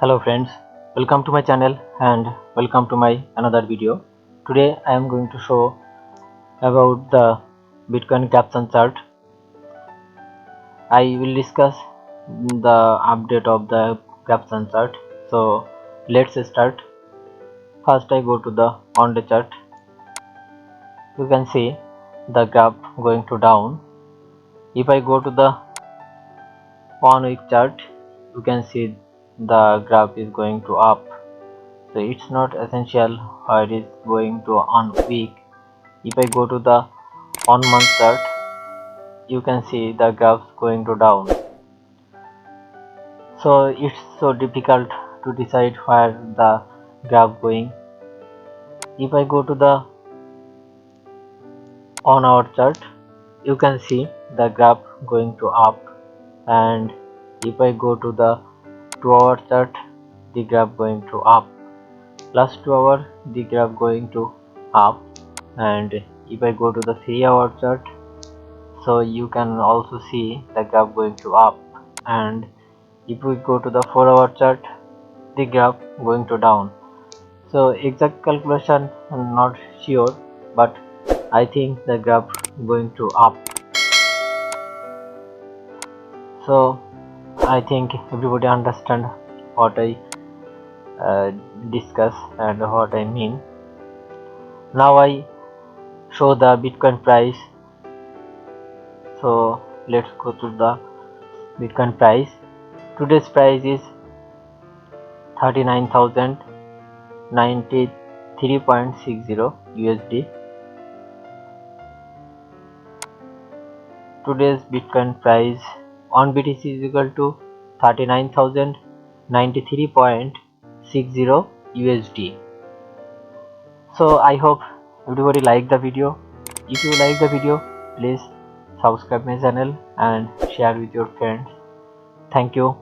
Hello friends, welcome to my channel and welcome to my another video. Today I am going to show about the Bitcoin caption chart. I will discuss the update of the caption chart. So let's start. First I go to the on the chart. You can see the graph going to down. If I go to the 1 week chart, you can see the graph is going to up. So it's not essential how it is going to on week. If I go to the 1 month chart, you can see the graphs going to down. So it's so difficult to decide where the graph going. If I go to the on hour chart, you can see the graph going to up, and if I go to the 2 hour chart, the graph going to up. Last 2 hours the graph going to up, and if I go to the 3 hour chart, so you can also see the graph going to up, and if we go to the 4 hour chart, the graph going to down. So exact calculation I'm not sure, but I think the graph going to up. So I think everybody understand what I discuss and what I mean. Now I show the Bitcoin price. So let's go to the Bitcoin price. Today's price is 39,093.60 USD. Today's Bitcoin price on BTC is equal to 39,093.60 USD. So I hope everybody like the video. If you like the video, please subscribe my channel and share with your friends. Thank you.